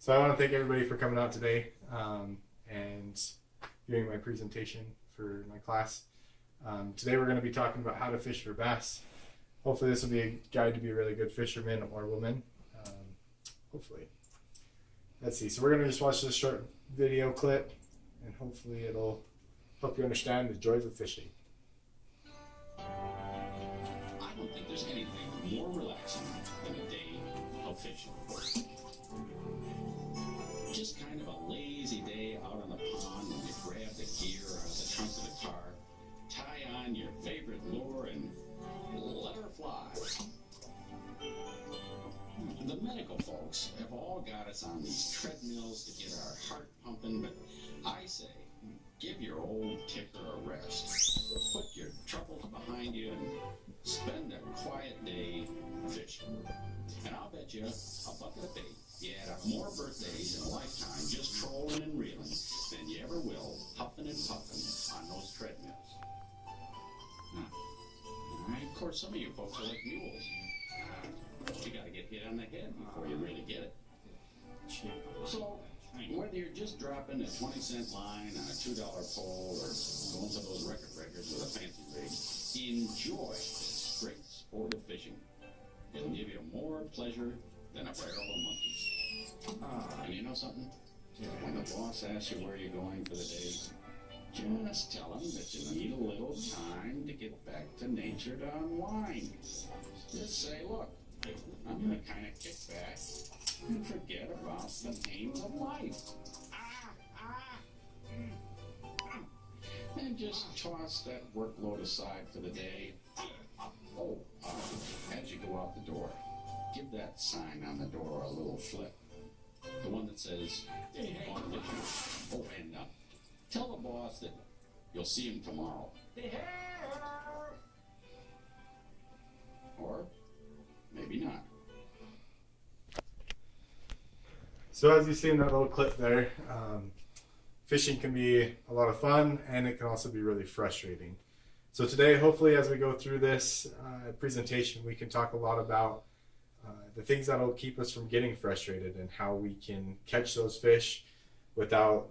So I want to thank everybody for coming out today and hearing my presentation for my class. Today we're going to be talking about how to fish for bass. Hopefully this will be a guide to be a really good fisherman or woman. Hopefully. Let's see. So we're going to just watch this short video clip and hopefully it'll help you understand the joys of fishing. I don't think there's anything more relaxing than a day of fishing. Just kind of a lazy day out on the pond when you grab the gear out of the trunk of the car, tie on your favorite lure, and let her fly. The medical folks have all got us on these treadmills to get our heart pumping, but I say, give your old ticker a rest. Put your troubles behind you and spend a quiet day fishing. And I'll bet you a bucket of bait you add up more birthdays in a lifetime just trolling and reeling than you ever will huffing and puffing on those treadmills. Of course, some of you folks are like mules. You gotta get hit on the head before you really get it. So, whether you're just dropping a 20-cent line on a $2 pole or going for those record breakers with a fancy rig, enjoy this great sport of fishing. It'll give you more pleasure than a barrel of monkeys. And you know something? When the boss asks you where you're going for the day, just tell him that you need a little time to get back to nature to unwind. Just say, look, I'm going to kind of kick back and forget about the pains of life. And just toss that workload aside for the day. As you go out the door, give that sign on the door a little flip. The one that says, on fishing. Oh, and tell the boss that you'll see him tomorrow. Or maybe not. So as you see in that little clip there, fishing can be a lot of fun and it can also be really frustrating. So today, hopefully as we go through this presentation, we can talk a lot about the things that will keep us from getting frustrated and how we can catch those fish without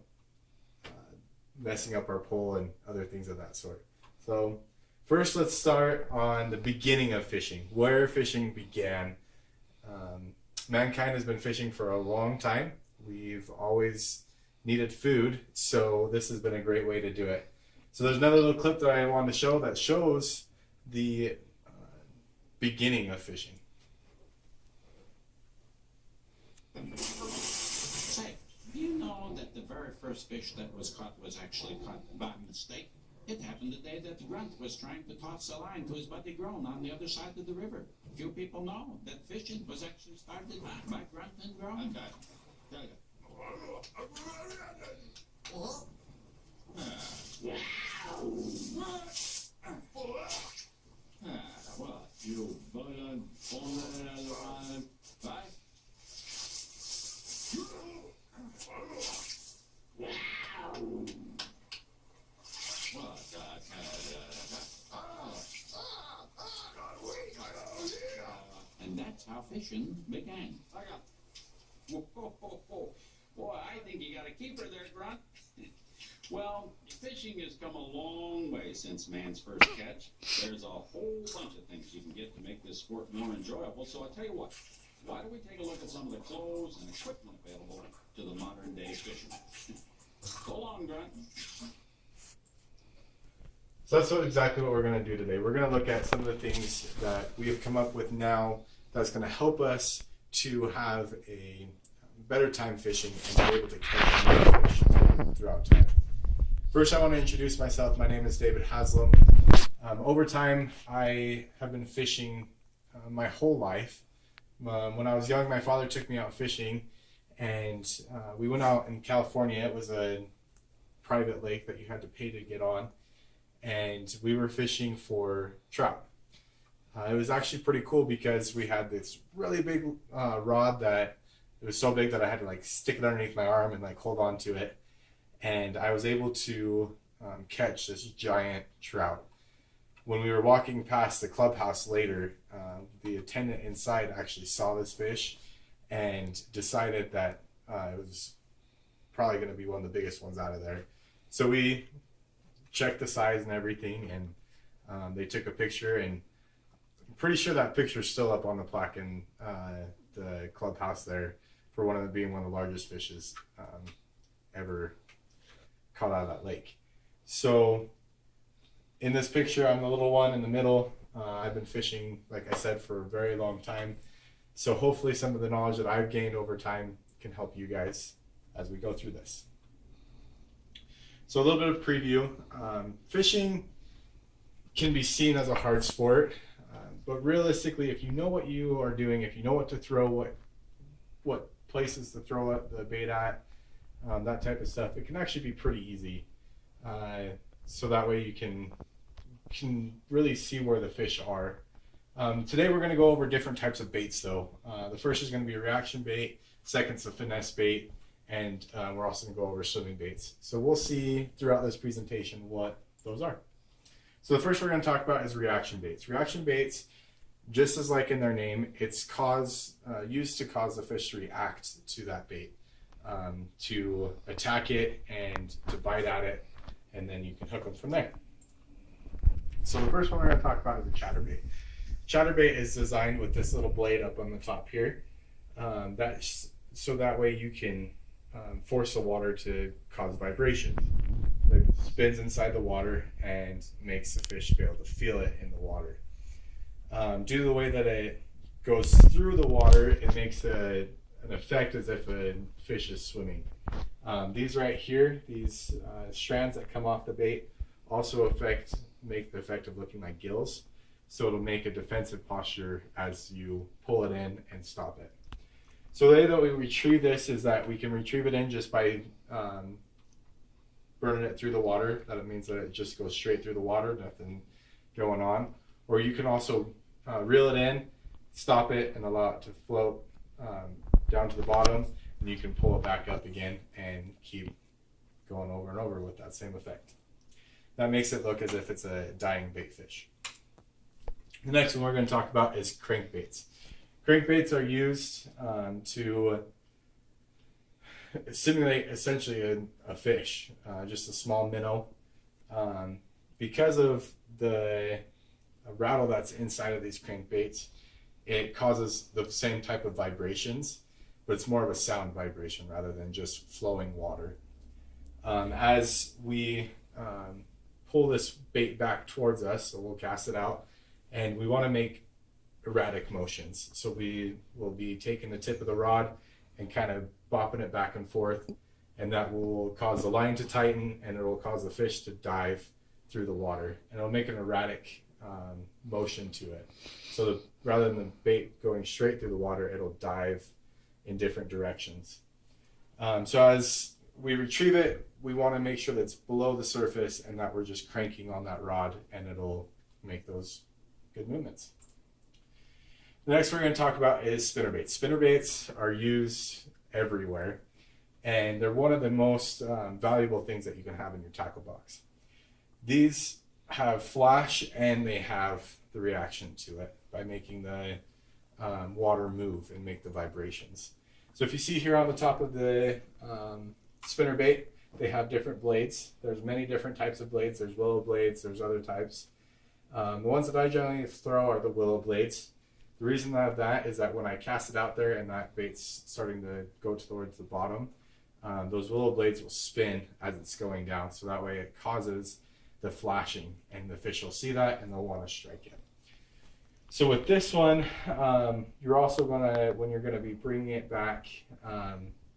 messing up our pole and other things of that sort. So first, let's start on the beginning of fishing, where fishing began. Mankind has been fishing for a long time. We've always needed food, so this has been a great way to do it. So there's another little clip that I wanted to show that shows the beginning of fishing. Say, do you know that the very first fish that was caught was actually caught by mistake? It happened the day that Grunt was trying to toss a line to his buddy Groan on the other side of the river. Few people know that fishing was actually started by Grunt and Groan. What? You button bye? And that's how fishing began. Boy, I think you got a keeper there, Grunt. Well, fishing has come a long way since man's first catch. There's a whole bunch of things you can get to make this sport more enjoyable. So I'll tell you what, why don't we take a look at some of the clothes and equipment available to the modern day fisherman. So long, Grunt. So that's exactly what we're going to do today. We're going to look at some of the things that we have come up with now that's going to help us to have a better time fishing and be able to catch more fish throughout time. First, I want to introduce myself. My name is David Haslam. Over time, I have been fishing my whole life. When I was young, my father took me out fishing, and we went out in California. It was a private lake that you had to pay to get on, and we were fishing for trout. It was actually pretty cool because we had this really big rod that it was so big that I had to like stick it underneath my arm and like hold on to it, and I was able to catch this giant trout. When we were walking past the clubhouse later, the attendant inside actually saw this fish and decided that It was probably going to be one of the biggest ones out of there. So we checked the size and everything, and they took a picture, and I'm pretty sure that picture's still up on the plaque in the clubhouse there for being one of the largest fishes ever caught out of that lake. So in this picture, I'm the little one in the middle. I've been fishing, like I said, for a very long time. So hopefully some of the knowledge that I've gained over time can help you guys as we go through this. So a little bit of preview. Fishing can be seen as a hard sport, but realistically, if you know what you are doing, if you know what to throw, what places to throw the bait at, that type of stuff, it can actually be pretty easy. So that way you can really see where the fish are. Today we're going to go over different types of baits though. The first is going to be a reaction bait, second's a finesse bait, and we're also going to go over swimming baits. So we'll see throughout this presentation what those are. So the first we're going to talk about is reaction baits. Reaction baits, just as like in their name, it's used to cause the fish to react to that bait, to attack it and to bite at it, and then you can hook them from there. So the first one we're going to talk about is a chatterbait. Chatterbait is designed with this little blade up on the top here. So that way you can force the water to cause vibrations. It spins inside the water and makes the fish be able to feel it in the water. Due to the way that it goes through the water, it makes an effect as if a fish is swimming. These right here, these strands that come off the bait also make the effect of looking like gills. So it'll make a defensive posture as you pull it in and stop it. So the way that we retrieve this is that we can retrieve it in just by burning it through the water. That means that it just goes straight through the water, nothing going on. Or you can also reel it in, stop it, and allow it to float down to the bottom, and you can pull it back up again and keep going over and over with that same effect. That makes it look as if it's a dying bait fish. The next one we're going to talk about is crankbaits. Crankbaits are used to simulate essentially a fish, just a small minnow. Because of the rattle that's inside of these crankbaits, it causes the same type of vibrations, but it's more of a sound vibration rather than just flowing water. As we pull this bait back towards us, so we'll cast it out, and we want to make erratic motions. So we will be taking the tip of the rod and kind of bopping it back and forth, and that will cause the line to tighten, and it will cause the fish to dive through the water, and it'll make an erratic motion to it. So rather than the bait going straight through the water, it'll dive in different directions. So as we retrieve it, we want to make sure that it's below the surface and that we're just cranking on that rod, and it'll make those good movements. The next we're going to talk about is spinnerbaits. Spinnerbaits are used everywhere, and they're one of the most valuable things that you can have in your tackle box. These have flash, and they have the reaction to it by making the water move and make the vibrations. So if you see here on the top of the spinnerbait, they have different blades. There's many different types of blades. There's willow blades, there's other types. The ones that I generally throw are the willow blades. The reason I have that is that when I cast it out there and that bait's starting to go towards the bottom, those willow blades will spin as it's going down, so that way it causes the flashing, and the fish will see that and they'll want to strike it. So with this one, you're also gonna, when you're gonna be bringing it back,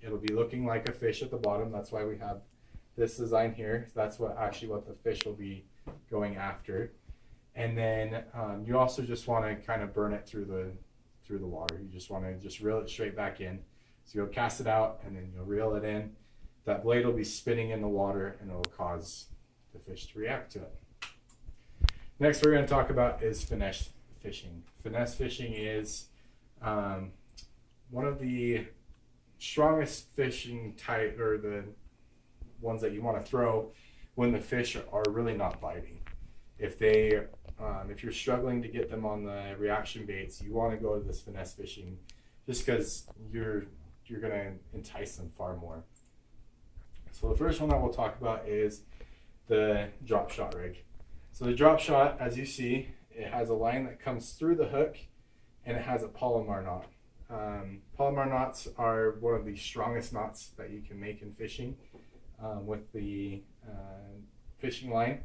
it'll be looking like a fish at the bottom. That's why we have this design here. That's what the fish will be going after. And then you also just want to kind of burn it through the water. You just want to just reel it straight back in. So you'll cast it out and then you'll reel it in. That blade will be spinning in the water, and it will cause the fish to react to it. Next we're going to talk about is finesse fishing. Finesse fishing is one of the strongest fishing type, or the ones that you want to throw when the fish are really not biting. If you're struggling to get them on the reaction baits, you want to go to this finesse fishing, just because you're you're going to entice them far more. So the first one that we'll talk about is the drop shot rig. So the drop shot, as you see, it has a line that comes through the hook, and it has a Palomar knot. Palomar knots are one of the strongest knots that you can make in fishing with the fishing line.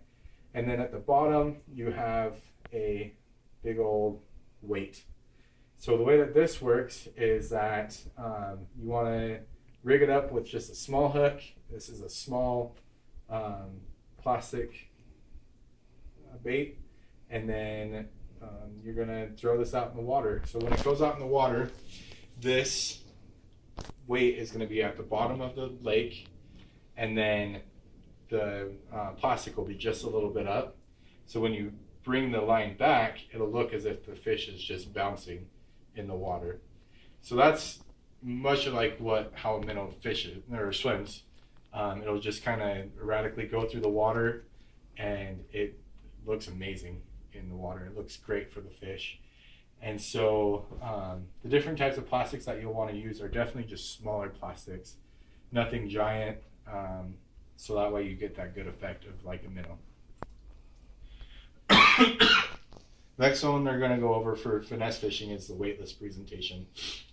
And then at the bottom, you have a big old weight. So the way that this works is that you want to rig it up with just a small hook. This is a small plastic bait, and then you're going to throw this out in the water. So when it goes out in the water, this weight is going to be at the bottom of the lake, and then the plastic will be just a little bit up. So when you bring the line back, it'll look as if the fish is just bouncing in the water. So that's much like how a minnow fishes or swims. It'll just kind of erratically go through the water, and it looks amazing in the water. It looks great for the fish. And so the different types of plastics that you'll want to use are definitely just smaller plastics, nothing giant, so that way you get that good effect of like a minnow. Next one they're going to go over for finesse fishing is the weightless presentation.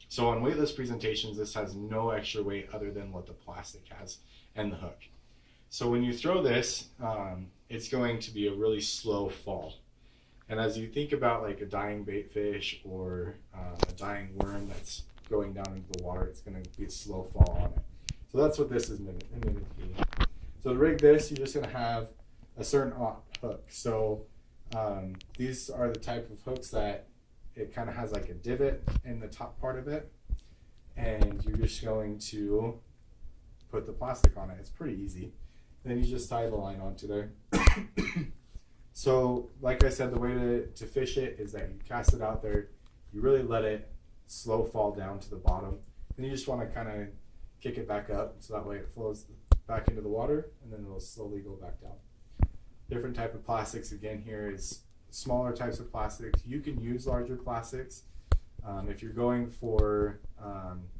So on weightless presentations, this has no extra weight other than what the plastic has and the hook. So when you throw this, it's going to be a really slow fall. And as you think about like a dying bait fish or a dying worm that's going down into the water, it's going to be a slow fall on it. So that's what this is mimicking. So to rig this, you're just going to have a certain hook. So these are the type of hooks that it kind of has like a divot in the top part of it, and you're just going to put the plastic on it. It's pretty easy. Then you just tie the line onto there. So like I said, the way to fish it is that you cast it out there, you really let it slow fall down to the bottom, then you just want to kind of kick it back up so that way it flows back into the water, and then it'll slowly go back down. Different type of plastics again here is smaller types of plastics. You can use larger plastics. If you're going for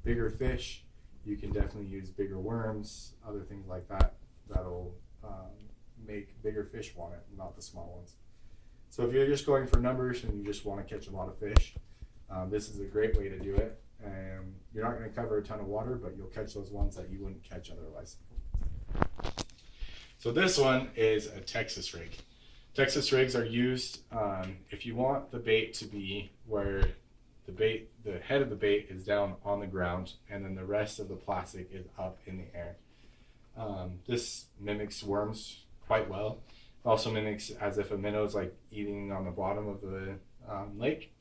bigger fish, you can definitely use bigger worms, other things like that, that'll make bigger fish want it, not the small ones. So if you're just going for numbers and you just want to catch a lot of fish, this is a great way to do it. You're not going to cover a ton of water, but you'll catch those ones that you wouldn't catch otherwise. So this one is a Texas rig. Texas rigs are used if you want the bait to be where the head of the bait is down on the ground, and then the rest of the plastic is up in the air. This mimics worms quite well. It also mimics as if a minnow is like eating on the bottom of the lake.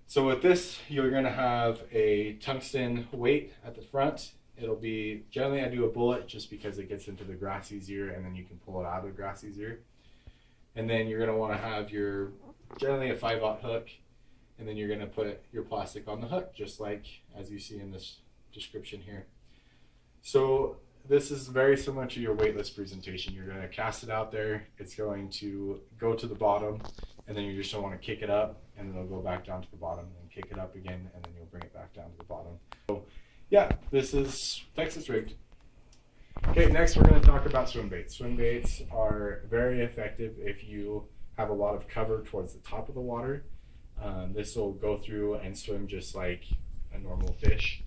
So with this, you're going to have a tungsten weight at the front. It'll be, generally I do a bullet just because it gets into the grass easier, and then you can pull it out of the grass easier. And then you're going to want to have generally a 5/0 hook, and then you're going to put your plastic on the hook, just like as you see in this description here. So this is very similar to your weightless presentation. You're going to cast it out there, it's going to go to the bottom, and then you just want to kick it up, and it'll go back down to the bottom, and kick it up again, and then you'll bring it back down to the bottom. So yeah, this is Texas rigged. Okay, next we're going to talk about swim baits. Swim baits are very effective if you have a lot of cover towards the top of the water. This will go through and swim just like a normal fish.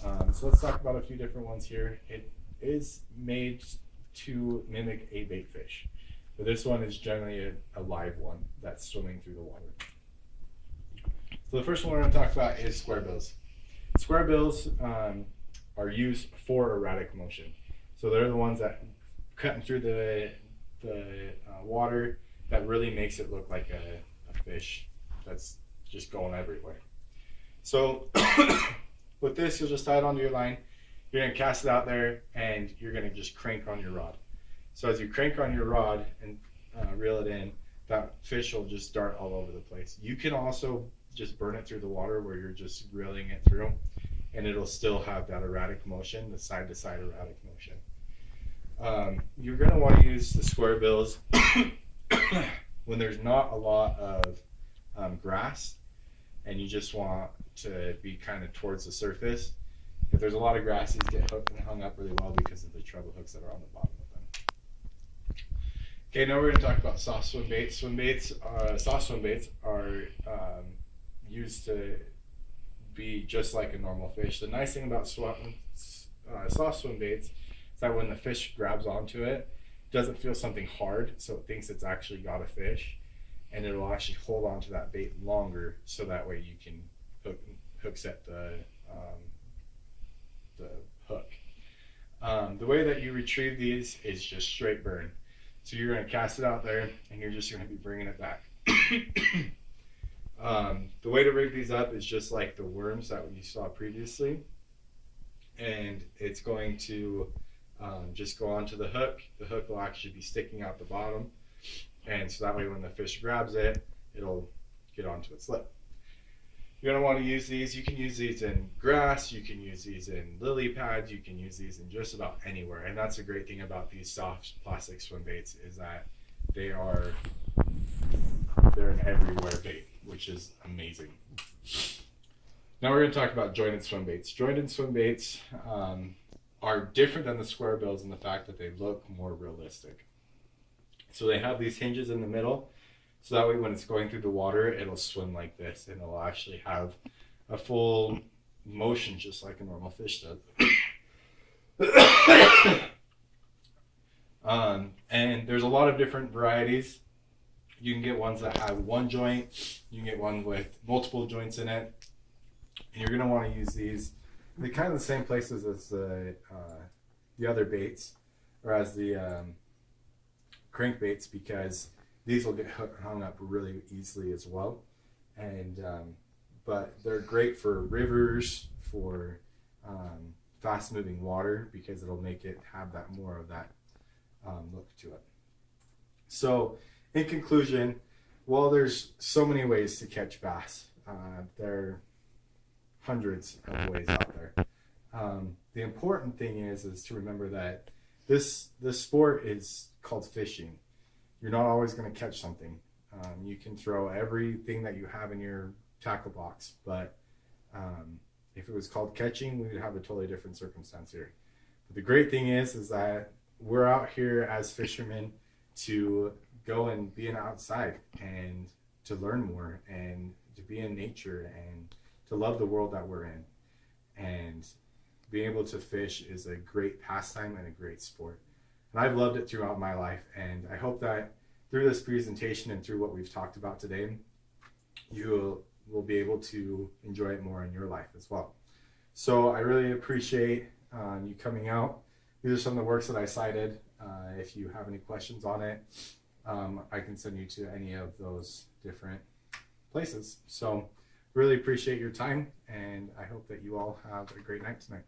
So let's talk about a few different ones here. It is made to mimic a bait fish, but this one is generally a live one that's swimming through the water. So the first one we're going to talk about is square bills. Square bills are used for erratic motion. So they're the ones that cutting through the water that really makes it look like a fish that's just going everywhere. So with this, you'll just tie it onto your line. You're going to cast it out there, and you're going to just crank on your rod. So as you crank on your rod and reel it in, that fish will just dart all over the place. You can also just burn it through the water where you're just reeling it through, and it'll still have that erratic motion, the side-to-side erratic motion. You're going to want to use the square bills when there's not a lot of grass, and you just want to be kind of towards the surface. If there's a lot of grass, these get hooked and hung up really well because of the treble hooks that are on the bottom of them. Okay, now we're going to talk about soft swim baits. Soft swim baits are used to be just like a normal fish. The nice thing about soft swim baits is that when the fish grabs onto it, it doesn't feel something hard, so it thinks it's actually got a fish, and it'll actually hold on to that bait longer, so that way you can hook set the hook. The way that you retrieve these is just straight burn. So you're going to cast it out there, and you're just going to be bringing it back. The way to rig these up is just like the worms that you saw previously, and it's going to just go onto the hook. The hook will actually be sticking out the bottom, and so that way when the fish grabs it, it'll get onto its lip. You're going to want to use these. You can use these in grass, you can use these in lily pads, you can use these in just about anywhere. And that's a great thing about these soft plastic swim baits, is that they're an everywhere bait, which is amazing. Now we're going to talk about jointed swim baits. Jointed swim baits are different than the square bills in the fact that they look more realistic. So they have these hinges in the middle, so that way when it's going through the water, it'll swim like this, and it'll actually have a full motion just like a normal fish does. And there's a lot of different varieties. You can get ones that have one joint, you can get one with multiple joints in it, and you're going to want to use these. They're kind of the same places as the other baits, or as the crankbaits, because these will get hung up really easily as well. And but they're great for rivers, for fast moving water, because it'll make it have that more of that look to it. So in conclusion, while there's so many ways to catch bass, there are hundreds of ways out there. The important thing is to remember that this sport is called fishing. You're not always going to catch something. You can throw everything that you have in your tackle box, but if it was called catching, we would have a totally different circumstance here. But the great thing is that we're out here as fishermen to go and be outside and to learn more and to be in nature and to love the world that we're in. And being able to fish is a great pastime and a great sport. And I've loved it throughout my life, and I hope that through this presentation and through what we've talked about today, you will be able to enjoy it more in your life as well. So I really appreciate you coming out. These are some of the works that I cited. If you have any questions on it, I can send you to any of those different places. So really appreciate your time, and I hope that you all have a great night tonight.